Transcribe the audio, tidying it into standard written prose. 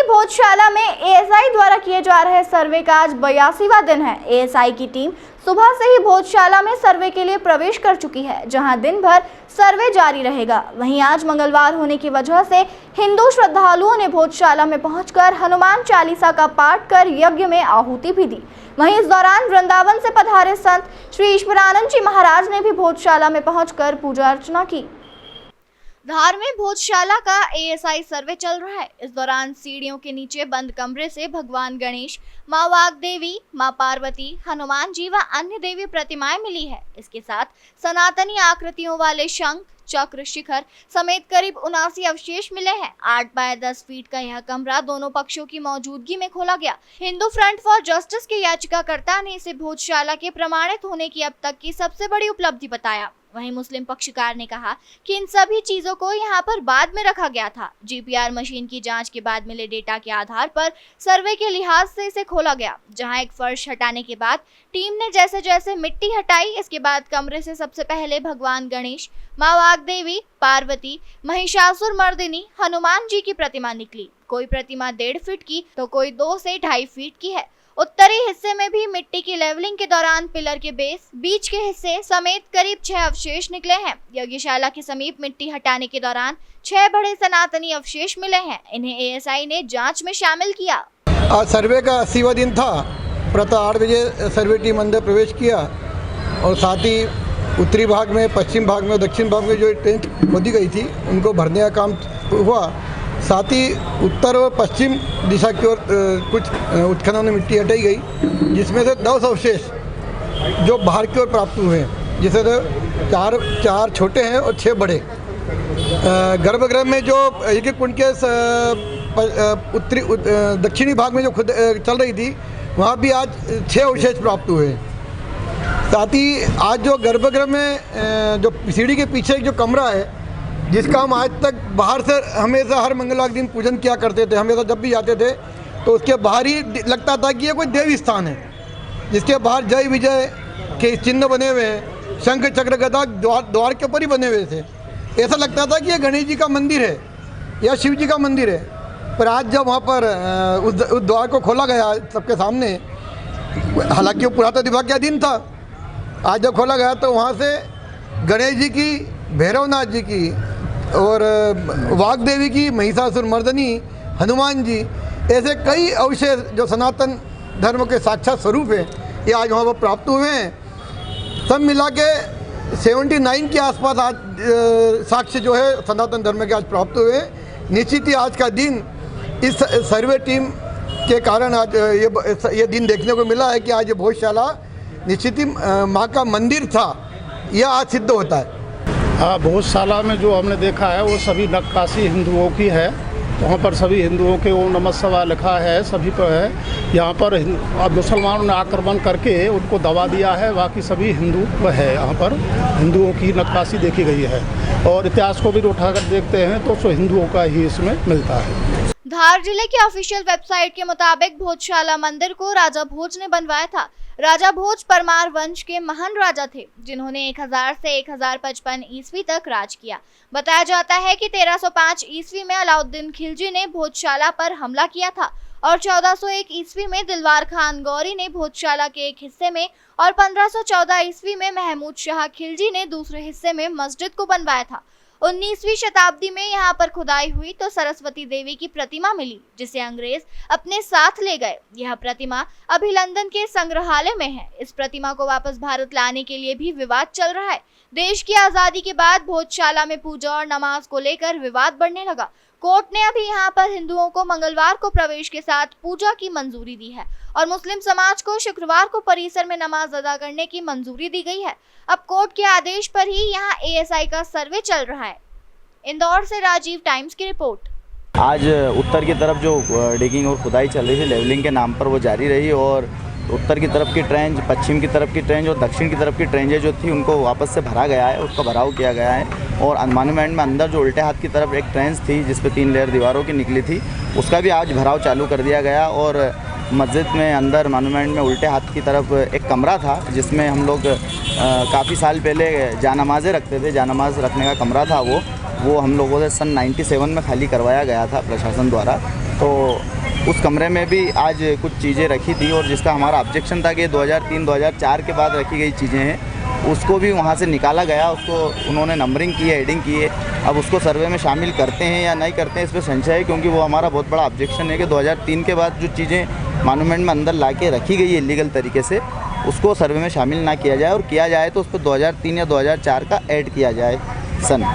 भोजशाला में एएसआई द्वारा किए जा रहे सर्वे का आज 82वां दिन है। एएसआई की टीम सुबह से ही भोजशाला में सर्वे के लिए प्रवेश कर चुकी है, जहां दिन भर सर्वे जारी रहेगा। वहीं आज मंगलवार होने की वजह से हिंदू श्रद्धालुओं ने भोजशाला में पहुंचकर हनुमान चालीसा का पाठ कर यज्ञ में आहुति भी दी। वहीं इस दौरान वृंदावन से पधारे संत श्री ईश्वरानंद जी महाराज ने भी भोजशाला में पहुंचकर पूजा अर्चना की। धार में भोजशाला का एएसआई सर्वे चल रहा है। इस दौरान सीढ़ियों के नीचे बंद कमरे से भगवान गणेश, माँ वाग्देवी, माँ पार्वती, हनुमान जी व अन्य देवी प्रतिमाएं मिली है। इसके साथ सनातनी आकृतियों वाले शंख, चक्र, शिखर समेत करीब 79 अवशेष मिले हैं। 8 बाय 10 फीट का यह कमरा दोनों पक्षों की मौजूदगी में खोला गया। हिंदू फ्रंट फॉर जस्टिस के याचिकाकर्ता ने इसे भोजशाला के प्रमाणित होने की अब तक की सबसे बड़ी उपलब्धि बताया। वहीं मुस्लिम पक्षकार ने कहा कि इन सभी चीजों को यहां पर बाद में रखा गया था। जीपीआर मशीन की जांच के बाद मिले डेटा के आधार पर सर्वे के लिहाज से इसे खोला गया, जहां एक फर्श हटाने के बाद टीम ने जैसे जैसे मिट्टी हटाई, इसके बाद कमरे से सबसे पहले भगवान गणेश, माँ वाग्देवी, पार्वती, महिषासुर मर्दिनी, हनुमान जी की प्रतिमा निकली। कोई प्रतिमा 1.5 फीट की तो कोई 2 से 2.5 फीट की है। उत्तरी हिस्से में भी मिट्टी की लेवलिंग के दौरान पिलर के बेस, बीच के हिस्से समेत करीब 6 अवशेष निकले हैं। यज्ञशाला के समीप मिट्टी हटाने के दौरान 6 बड़े सनातनी अवशेष मिले हैं। इन्हें एएसआई ने जांच में शामिल किया। आज सर्वे का 80वां दिन था। प्रातः 8 बजे सर्वे टीम अंदर प्रवेश किया और साथ ही उत्तरी भाग में, पश्चिम भाग में, दक्षिण भाग में जो टेंट खोदी गई थी उनको भरने का काम हुआ। साथ ही उत्तर और पश्चिम दिशा की ओर कुछ उत्खनन में मिट्टी हटाई गई, जिसमें से 10 अवशेष जो बाहर की ओर प्राप्त हुए हैं, जिसमें से 4 छोटे हैं और 6 बड़े। गर्भगृह में जो यज्ञ कुंड के उत्तरी दक्षिणी भाग में जो खुद चल रही थी, वहाँ भी आज 6 अवशेष प्राप्त हुए हैं। साथ ही आज जो गर्भगृह में जो सीढ़ी के पीछे जो कमरा है, जिसका हम आज तक बाहर से हमेशा हर मंगलवार दिन पूजन किया करते थे, हमेशा जब भी जाते थे तो उसके बाहर ही लगता था कि ये कोई देवी स्थान है, जिसके बाहर जय विजय के चिन्ह बने हुए हैं, शंख चक्र गदा द्वार के ऊपर ही बने हुए थे। ऐसा लगता था कि ये गणेश जी का मंदिर है या शिव जी का मंदिर है। पर आज जब वहाँ पर उस द्वार को खोला गया सबके सामने, हालांकि वो पुरातत्व विभाग का अधीन था, आज जब खोला गया तो वहाँ से गणेश जी की, भैरवनाथ जी की और वाग्देवी की, महिषासुर मर्दिनी, हनुमान जी, ऐसे कई अवशेष जो सनातन धर्म के साक्षात स्वरूप हैं, ये आज वहाँ पर प्राप्त हुए हैं। सब मिला के 79 के आसपास आज साक्ष्य जो है सनातन धर्म के आज प्राप्त हुए हैं। निश्चित ही आज का दिन इस सर्वे टीम के कारण आज ये दिन देखने को मिला है कि आज ये भोजशाला निश्चित ही माँ का मंदिर था, यह आज सिद्ध होता है। भोजशाला में जो हमने देखा है वो सभी नक्काशी हिंदुओं की है। वहाँ पर सभी हिंदुओं के ओम नमः शिवाय लिखा है, सभी पर है। यहाँ पर मुसलमानों ने आक्रमण करके उनको दबा दिया है, बाकी सभी हिंदू है। यहाँ पर हिंदुओं की नक्काशी देखी गई है और इतिहास को भी उठाकर देखते हैं तो सो हिंदुओं का ही इसमें मिलता है। धार जिले की ऑफिशियल वेबसाइट के मुताबिक भोजशाला मंदिर को राजा भोज ने बनवाया था। राजा भोज परमार वंश के महान राजा थे, जिन्होंने 1000 से 1055 ईस्वी तक राज किया। बताया जाता है कि 1305 ईस्वी में अलाउद्दीन खिलजी ने भोजशाला पर हमला किया था और 1401 ईस्वी में दिलवार खान गौरी ने भोजशाला के एक हिस्से में और 1514 ईस्वी में महमूद शाह खिलजी ने दूसरे हिस्से में मस्जिद को बनवाया था। 19वीं शताब्दी में यहाँ पर खुदाई हुई तो सरस्वती देवी की प्रतिमा मिली, जिसे अंग्रेज अपने साथ ले गए। यह प्रतिमा अभी लंदन के संग्रहालय में है। इस प्रतिमा को वापस भारत लाने के लिए भी विवाद चल रहा है। देश की आजादी के बाद भोजशाला में पूजा और नमाज को लेकर विवाद बढ़ने लगा। कोर्ट ने अभी यहाँ पर हिंदुओं को मंगलवार को प्रवेश के साथ पूजा की मंजूरी दी है और मुस्लिम समाज को शुक्रवार को परिसर में नमाज अदा करने की मंजूरी दी गई है। अब कोर्ट के आदेश पर ही यहाँ एएसआई का सर्वे चल रहा है। इंदौर से राजीव, टाइम्स की रिपोर्ट। आज उत्तर की तरफ जो डिगिंग और खुदाई चल रही थी, लेवलिंग के नाम पर वो जारी रही और उत्तर की तरफ की ट्रेंच, पश्चिम की तरफ की ट्रेंच और दक्षिण की तरफ की ट्रेंजें जो थी उनको वापस से भरा गया है, उसका भराव किया गया है। और मॉन्यूमेंट में अंदर जो उल्टे हाथ की तरफ एक ट्रेंच थी जिस पे 3 लेयर दीवारों की निकली थी, उसका भी आज भराव चालू कर दिया गया। और मस्जिद में अंदर मॉन्यूमेंट में उल्टे हाथ की तरफ एक कमरा था जिसमें हम लोग काफ़ी साल पहले जानमाज़ें रखते थे, जानमाज़ रखने का कमरा था वो हम लोगों से सन 97 में खाली करवाया गया था प्रशासन द्वारा। तो उस कमरे में भी आज कुछ चीज़ें रखी थी और जिसका हमारा ऑब्जेक्शन था कि 2003-2004 के बाद रखी गई चीज़ें हैं, उसको भी वहाँ से निकाला गया। उसको उन्होंने नंबरिंग की है, हेडिंग की है। अब उसको सर्वे में शामिल करते हैं या नहीं करते हैं इस पर संशय है, क्योंकि वो हमारा बहुत बड़ा ऑब्जेक्शन है कि 2003 के बाद जो चीज़ें मॉन्यूमेंट में अंदर ला के रखी गई है इलीगल तरीके से, उसको सर्वे में शामिल ना किया जाए, और किया जाए तो उस पर 2003 या 2004 का ऐड किया जाए सन।